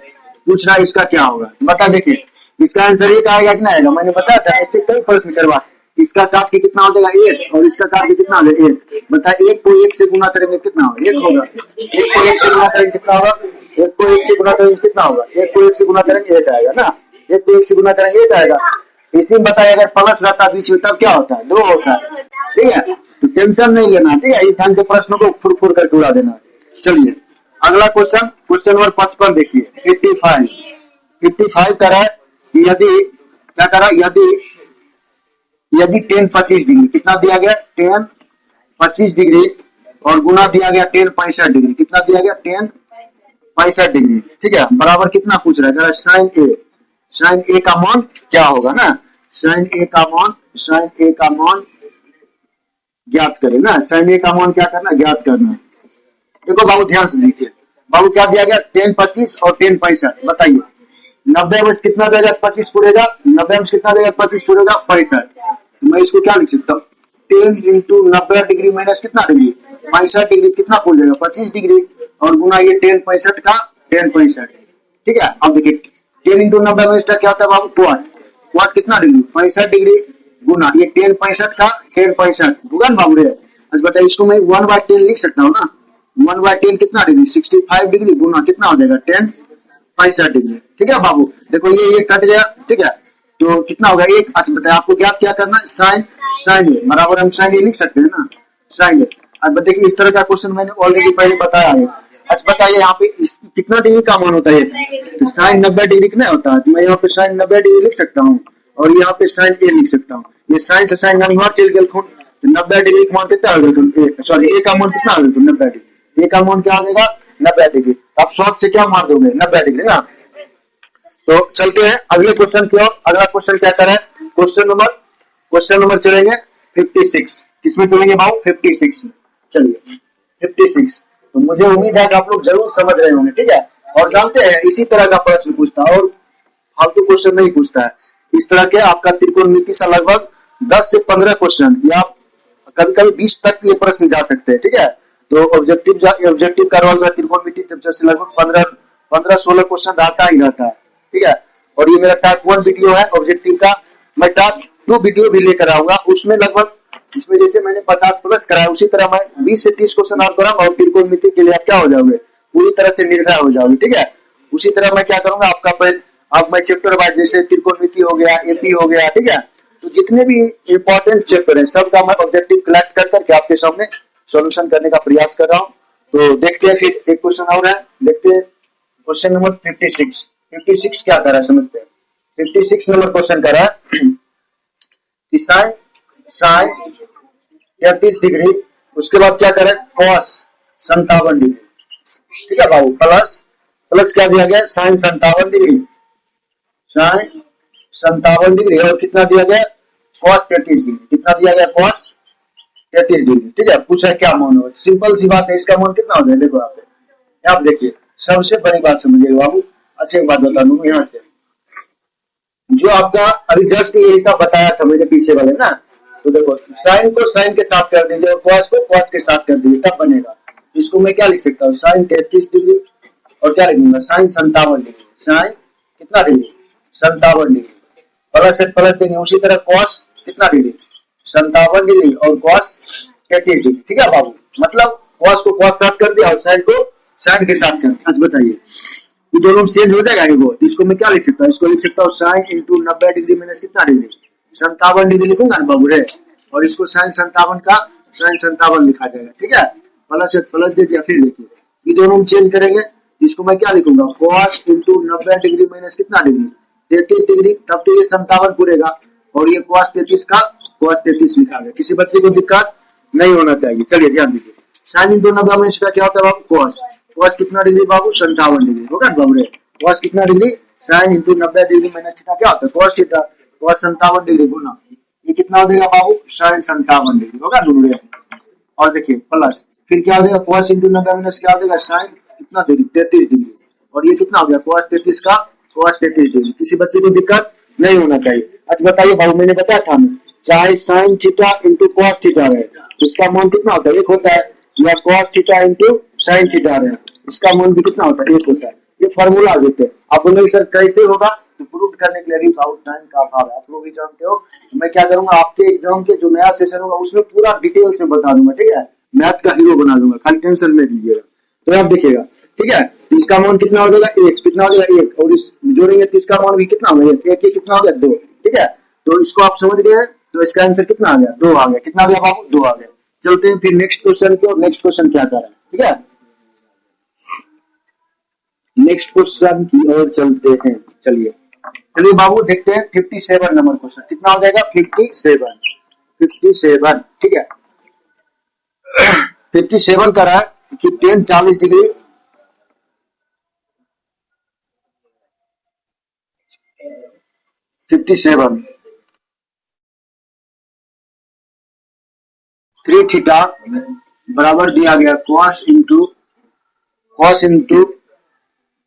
पूछ रहा है इसका क्या होगा, बता देखिए इसका आंसर ये आएगा कि नहीं आएगा। मैंने बताया था ऐसे कई प्रश्न करवा, इसका काट के कितना हो जाएगा 1 और इसका काट के कितना हो जाएगा 1। बता 1 को 1 से गुना करेंगे कितना होगा 1 होगा, 1 को 1 से गुना करेंगे कितना होगा 1 को 1 से गुना करेंगे कितना होगा 1 को 1 से गुना करेंगे 1 आएगा ना, 1 को 1 से गुना करेंगे 1 आएगा। इसी में बताया अगर प्लस रहता बीच में तब क्या होता है 2 होता है, ठीक है। तो टेंशन नहीं लेना, ठीक है, इस ढंग के प्रश्नों को फुर फुर करके उड़ा देना। चलिए अगला क्वेश्चन, क्वेश्चन नंबर 55 देखिए 85 करा है यदि क्या करा यदि tan 25 डिग्री कितना दिया गया tan 25 डिग्री और गुना दिया गया tan 65 डिग्री, कितना दिया गया tan 65 डिग्री, ठीक है, बराबर कितना पूछ रहा है जरा sin a का मान क्या होगा ना, sin a का मान ज्ञात करें ना, sin a का मान क्या करना ज्ञात करना। देखो बाबू ध्यान से देखिए बाबू क्या दिया गया tan 25 और tan 65, बताइए 90 में कितना देगा 25 पूरेगा, 90 में कितना देगा 25 पूरेगा 65। तो मैं इसको क्या लिख सकता हूँ 10 इंटू 90 डिग्री माइनस कितना डिग्री 65 डिग्री, कितना पूछ जाएगा 25 डिग्री और गुना ये tan 65 का tan 65, ठीक है। अब देखिए 10 इंटू 90 में क्या होता है बाबू क्वाट कितना डिग्री 65 डिग्री गुना ये tan 65 का tan 65 होगा ना बाबू रे। अच्छा बताइए इसको मैं 1/10 लिख सकता हूँ ना, 1/10 कितना डिग्री 65 डिग्री गुना कितना हो जाएगा tan 65 डिग्री, ठीक है बाबू। देखो ये कट गया, ठीक है, तो कितना होगा 1। अच्छा बताइए आपको क्या करना है sin a बराबर हम sin a लिख सकते हैं ना sin a। अब देखिए इस तरह का क्वेश्चन मैंने ऑलरेडी पहले बताया है। अच्छा बताइए यहाँ पे कितना डिग्री का मान होता है तो sin 90 डिग्री कितना होता है, तो मैं यहाँ पे sin 90 डिग्री लिख सकता हूँ और यहाँ पे sin a लिख सकता हूँ। ये sin से sin अनिवार्य चल गया, तो 90 डिग्री का मान कितना होगा सॉरी a का मान कितना होगा 90 डिग्री, a का मान क्या आ जाएगा 90 डिग्री। आप शॉर्ट से क्या मार दोगे 90 डिग्री ना। तो चलते हैं अगले क्वेश्चन की ओर। अगला क्वेश्चन क्या करें क्वेश्चन नंबर चलेंगे 56, किसमें चलेंगे बाबू 56 में। चलिए 56, तो मुझे उम्मीद है कि आप लोग जरूर समझ रहे होंगे, ठीक है। और जानते हैं इसी तरह का प्रश्न पूछता है और फालतू क्वेश्चन नहीं पूछता है। इस तरह के आपका त्रिकोणमिति से लगभग 10 से 15 क्वेश्चन या कभी कभी 20 तक ये प्रश्न जा सकते हैं, ठीक है। तो ऑब्जेक्टिव करवा त्रिकोणमिति से लगभग 15-16 क्वेश्चन आता ही रहता है, ठीक है। और ये मेरा टाइप 1 वीडियो है ऑब्जेक्टिव का, मैं टाइप 2 वीडियो भी लेकर आऊंगा, उसमें लगभग इसमें जैसे मैंने 50 प्लस कराया उसी तरह मैं 20 से 30 क्वेश्चन आप कराऊंगा और त्रिकोणमिति के लिए आप क्या हो जाओगे पूरी तरह से निर्णय हो जाओगे, ठीक है। उसी तरह मैं क्या करूंगा अब मैं चैप्टर वाइज जैसे त्रिकोणमिति हो गया एपी हो गया, ठीक है, तो जितने भी इंपॉर्टेंट चैप्टर है सबका मैं ऑब्जेक्टिव कलेक्ट कर करके आपके सामने सॉल्यूशन करने का प्रयास कर रहा हूँ। तो देखते हैं फिर एक क्वेश्चन और है, देखते हैं क्वेश्चन नंबर 56 क्या कर रहा है समझते हैं। 56 नंबर क्वेश्चन कर रहा है कि sin 33 डिग्री उसके बाद क्या करे cos 57 डिग्री, ठीक है बाबू, प्लस क्या दिया गया sin 57 डिग्री और कितना दिया गया cos 33 डिग्री, कितना दिया गया cos 33 डिग्री, ठीक है। पूछा क्या मान हो, सिंपल सी बात है, इसका मान कितना हो जाए देखो आप देखिए सबसे बड़ी बात समझिएगा बाबू, अच्छी बात बता दूं यहाँ से जो आपका अभी जस्ट ये हिसाब बताया था मेरे पीछे वाले ना, तो देखो साइन को साइन के साथ कर दीजिए और कॉस को कॉस के साथ कर दीजिए, तब बनेगा। इसको मैं क्या लिख सकता हूँ, साइन 33 डिग्री और क्या लिखूंगा, साइन 57 डिग्री। साइन कितना डिग्री, 57 डिग्री। प्लस से प्लस देंगे, उसी तरह कॉस कितना डिग्री, 57 डिग्री और कॉस 33 डिग्री। ठीक है बाबू, मतलब कॉस को कॉस साथ कर दिया और साइन को साइन के साथ कर दिया। अच्छा बताइए ये दोनों चेंज हो जाएगा वो, तो इसको मैं क्या लिख सकता हूँ, इसको लिख सकता हूँ साइन इंटू 90 डिग्री माइनस कितना डिग्री, 57 डिग्री लिखूंगा ना बाबू रे, और इसको साइन 57 का साइन 57 लिखा जाएगा। ठीक है, प्लस से प्लस दे दिया। फिर देखिए ये दोनों चेंज करेंगे, इसको मैं क्या लिखूंगा, कॉस इंटू 90 डिग्री माइनस कितना डिग्री, 33 डिग्री। तब तो ये 57 पूरेगा और ये कॉस 33 का कॉस 33 लिखा गया। किसी बच्चे को दिक्कत नहीं होना चाहिए। चलिए ध्यान दीजिए, साइन इंटू 90 माइनस का क्या होता है बाबू, कॉस। कॉस कितना डिग्री बाबू, 57 डिग्री होगा बाबू रे। कॉस कितना degree, sine into 90 degree minus theta क्या होता है, कॉस थीटा। कॉस 57 डिग्री गुना ये कितना हो जाएगा बाबू, साइन 57 डिग्री होगा दोनों रे। और देखिए प्लस फिर क्या हो जाएगा, कॉस इंटू 90 माइनस क्या हो जाएगा, साइन कितना डिग्री, 33 डिग्री। और ये कितना हो गया, कॉस 33 का कॉस 33 डिग्री। किसी बच्चे को दिक्कत नहीं होना चाहिए। अच्छा बताइए बाबू, मैंने बताया था चाहे sine theta into cos theta रहे, इसका मान कितना होता है, एक होता है, या cos theta into sine theta रहे, इसका मान भी कितना होता है, एक होता है। ये फॉर्मूला देते हैं। आप बोलेंगे सर कैसे होगा, तो प्रूव करने के लिए भी बहुत टाइम का अभाव है, आप लोग भी जानते हो। मैं क्या करूंगा, आपके एग्जाम के जो नया सेशन होगा उसमें पूरा डिटेल से बता दूंगा। ठीक है, मैथ का हीरो बना दूंगा, खाली टेंशन नहीं दीजिएगा। तो आप देखिएगा, ठीक है, तो इसका मान कितना हो जाएगा, एक। कितना हो जाएगा, एक, और इस जोड़ेंगे तो इसका मान भी कितना हो गया, एक। कितना हो गया, 2। ठीक है, तो इसको आप समझ गए, तो इसका आंसर कितना आ गया, 2 आ गया। कितना आ गया बाबू, 2 आ गया। चलते हैं फिर नेक्स्ट क्वेश्चन की, और नेक्स्ट क्वेश्चन क्या कर रहा है। ठीक है, नेक्स्ट क्वेश्चन की ओर चलते हैं। चलिए चलिए बाबू देखते हैं 57 नंबर क्वेश्चन कितना हो जाएगा, 57। ठीक है, 57 कर रहा है कि tan 40 डिग्री 57 3 थीटा बराबर दिया गया cos into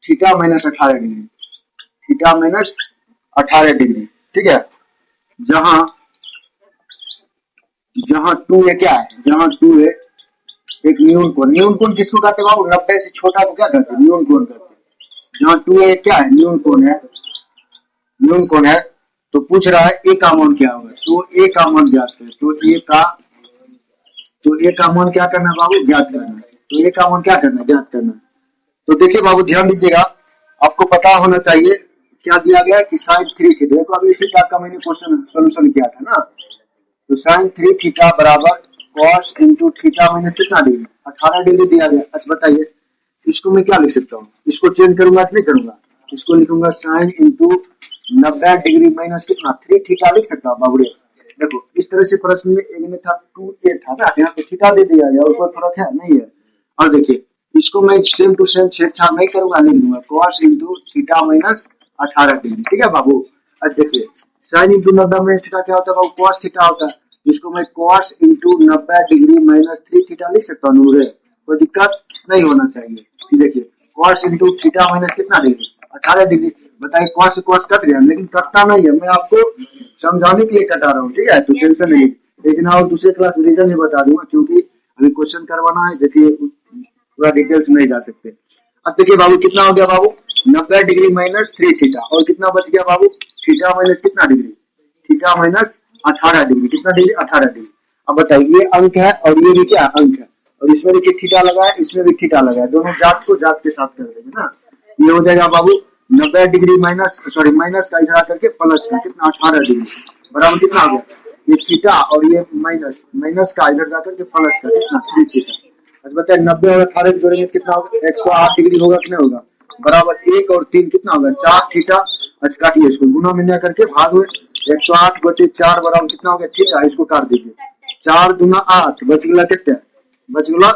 theta minus 18 degree, theta minus 18 degree. ठीक है, जहां 2a क्या है, जहां 2a एक न्यून कोण। न्यून कोण किसको कहते हैं बाबू, 90 से छोटा को क्या कहते हैं, न्यून कोण कहते हैं। जहां 2a क्या है, न्यून कोण है, न्यून कोण है। तो पूछ रहा है a का मान क्या होगा, तो a का मान ज्ञात करें। तो a का मान क्या करना है बाबू, ज्ञात करना है। तो a का मान क्या करना है, ज्ञात करना है। तो देखिए बाबू ध्यान दीजिएगा, आपको पता होना चाहिए क्या दिया गया कि साइन 3 थीटा। देखो अभी इसी टाइप का मैंने क्वेश्चन सोल्यूशन किया था ना। तो साइन 3 थीटा बराबर कॉस इंटू थीटा माइनस कितना डिग्री, 18 डिग्री दिया गया। अच्छा बताइए इसको मैं क्या लिख सकता हूँ, इसको चेंज करूंगा कि नहीं करूंगा, इसको लिखूंगा साइन इंटू 90 डिग्री माइनस कितना 3 थीटा लिख सकता हूँ बाबू। देखो इस तरह से प्रश्न में एक में था 2a था ना, यहाँ पे थीटा दे दिया गया और कोई फर्क है नहीं है। और देखिए इसको मैं सेम टू सेम छेड़छाड़ नहीं करूंगा, लिख दूंगा cos into theta minus 18 degree. ठीक है बाबू, अब देखिए साइन इंटू 90 माइनस थीटा क्या होता है बाबू, कॉस थीटा होता है। इसको मैं cos into 90 degree minus 3 theta लिख सकता हूँ, कोई दिक्कत नहीं होना चाहिए। देखिए कॉस इंटू थीटा माइनस कितना डिग्री, 18 डिग्री। बताइए कॉस से कॉस कट गया, लेकिन कटता नहीं है, मैं आपको समझाने के लिए कटा रहा हूँ। ठीक है, तो टेंशन नहीं, लेकिन और दूसरे क्लास रीजन भी बता दूंगा, क्योंकि अभी क्वेश्चन करवाना है, देखिए पूरा डिटेल्स में नहीं जा सकते। अब देखिए बाबू कितना हो गया बाबू, 90 डिग्री माइनस 3 थीटा, और कितना बच गया बाबू, थीटा माइनस कितना डिग्री, थीटा माइनस 18 डिग्री। कितना डिग्री, 18 डिग्री। अब बताइए ये अंक है और ये भी क्या अंक है, और इसमें देखिए थीटा लगा है, इसमें भी थीटा लगा है, दोनों जात को जात के साथ कर देंगे ना। ये हो जाएगा बाबू 90 डिग्री माइनस माइनस का इधर आकर के प्लस का कितना 18 डिग्री बराबर कितना हो गया, ये थीटा और ये माइनस का इधर जाकर के प्लस का कितना 3 थीटा। अच्छा बताए 90 और 18 के जोड़ेंगे कितना होगा, 108 डिग्री होगा कि नहीं होगा, बराबर 1 और 3 कितना होगा 4 थीटा। अच्छा काटिए इसको, गुना में करके भाग में 108 बटे 4 बराबर कितना हो गया थीटा। इसको काट दीजिए, 4 दूना 8, बच गया कितना, बच गया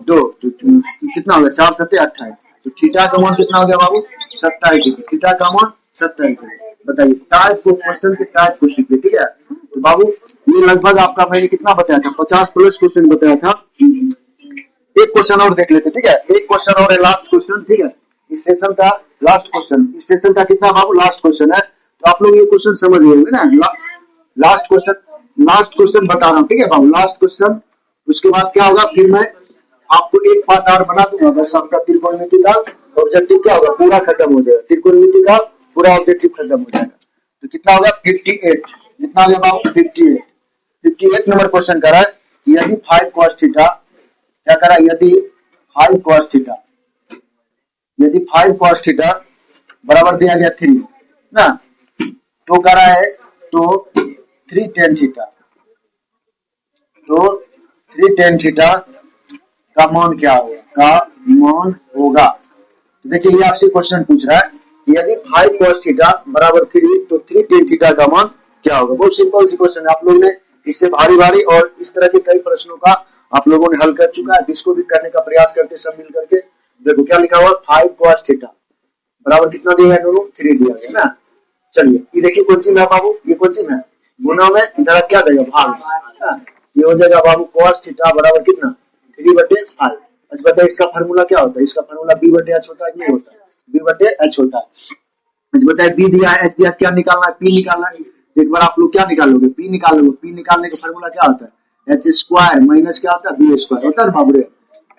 2, तो कितना हो गया 4 सत्ते 28। तो थीटा का मान कितना हो गया बाबू 27 डिग्री, थीटा का मान 27 डिग्री। बताइए टाइप को क्वेश्चन के टाइप को सीखिए। ठीक है, तो बाबू ये लगभग आपका मैंने कितना बताया था, 50 प्लस क्वेश्चन बताया था। एक क्वेश्चन और देख लेते। ठीक है, एक क्वेश्चन और है, लास्ट क्वेश्चन। ठीक है, इस सेशन का लास्ट क्वेश्चन, इस सेशन का कितना बाबू लास्ट क्वेश्चन है। तो आप लोग ये क्वेश्चन समझ गए होंगे ना, लास्ट क्वेश्चन लास्ट क्वेश्चन बता रहा हूँ, ठीक है बाबू, लास्ट क्वेश्चन। उसके बाद क्या होगा, फिर मैं आपको एक पार्ट और बना दूंगा, बस आपका त्रिकोणमिति का ऑब्जेक्टिव क्या होगा, पूरा खत्म हो जाएगा, त्रिकोणमिति का पूरा ऑब्जेक्टिव खत्म हो जाएगा। तो कितना होगा 58, कितना हो गया बाबू 58। 58 नंबर क्वेश्चन करा है, यदि 5 cos थीटा, क्या करा, यदि 5 cos थीटा, यदि 5 cos थीटा बराबर दिया गया 3 ना, तो करा है तो 3 tan थीटा, तो 3 tan थीटा का मान क्या होगा, का मान होगा। तो देखिए ये आपसे क्वेश्चन पूछ रहा है, यदि 5 cos थीटा बराबर 3, तो 3 tan थीटा का मान क्या होगा। बहुत सिंपल सी क्वेश्चन है, आप लोगों ने इससे भारी भारी और इस तरह के कई प्रश्नों का आप लोगों ने हल कर चुका है, जिसको भी करने का प्रयास करते सब मिल करके। देखो क्या लिखा हुआ, 5 cos थीटा बराबर कितना दिया गया, दोनों 3 दिया गया ना। चलिए ये देखिए कौन सी है बाबू, ये कौन सी है, गुना में इधर क्या देगा, भाग, ये हो जाएगा बाबू cos थीटा बराबर कितना 3/5। अच्छा बताइए इसका फार्मूला क्या होता है, इसका फार्मूला b/h होता है कि नहीं होता है, b/h होता है। अच्छा बताइए b दिया है, h दिया, क्या निकालना है, p निकालना है। एक बार आप लोग क्या निकालोगे, p निकालोगे, p निकालने का फार्मूला क्या होता है, h स्क्वायर माइनस क्या होता है, b स्क्वायर होता है बाबू रे।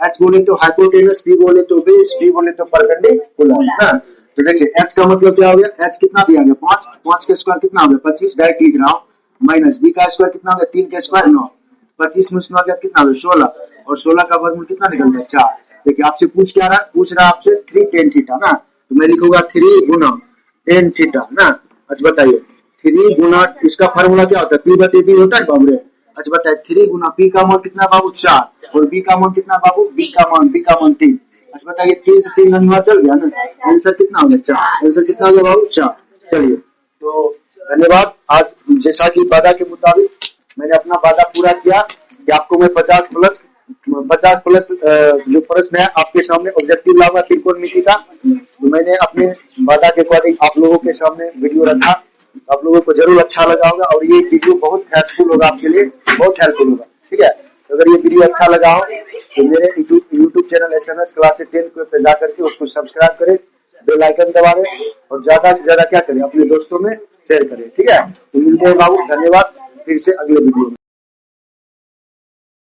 h बोले तो हाइपोटेनस, p बोले तो बेस, p बोले तो परपेंडिकुलर ना। तो देखिए h का मतलब क्या हो गया, h कितना दिया गया 5, 5 का स्क्वायर कितना हो गया 25, डायरेक्ट लिख रहा हूँ, माइनस b का स्क्वायर कितना हो गया 3 का स्क्वायर 9, 25 में उसमें कितना हो गया 16, और 16 का वर्गमूल कितना निकल गया 4। देखिए आपसे पूछ रहा है आपसे 3 tan थीटा ना, तो मैं लिखूंगा 3 गुना tan थीटा ना। अच्छा बताइए 3 गुना, इसका फार्मूला क्या होता है, p/b होता है बाबू रे। अच्छा बताइए 3 गुना p का मान कितना बाबू 4, और b का मान कितना बाबू, b का मान 3। अच्छा बताइए 3 से 3 अनुवाद चल गया ना, आंसर कितना हो गया 4, आंसर कितना हो गया बाबू 4। चलिए तो धन्यवाद। आज जैसा कि वादा के मुताबिक मैंने अपना वादा पूरा किया कि आपको मैं 50 प्लस जो प्रश्न है आपके सामने ऑब्जेक्टिव लाऊंगा त्रिकोणमिति का। तो मैंने अपने वादा के अकॉर्डिंग आप लोगों के सामने वीडियो रखा, आप लोगों को जरूर अच्छा लगा होगा, और ये वीडियो बहुत हेल्पफुल होगा आपके लिए, बहुत हेल्पफुल होगा, ठीक है। तो अगर ये वीडियो अच्छा लगा हो तो मेरे यूट्यूब चैनल SMS क्लासेस 10 पे जाकर के उसको सब्सक्राइब करें, बेल आइकन दबाएं, और ज्यादा से ज्यादा क्या करें, अपने दोस्तों में शेयर करें, ठीक है। तो मिलते हैं बाबू, धन्यवाद, फिर से अगले वीडियो में।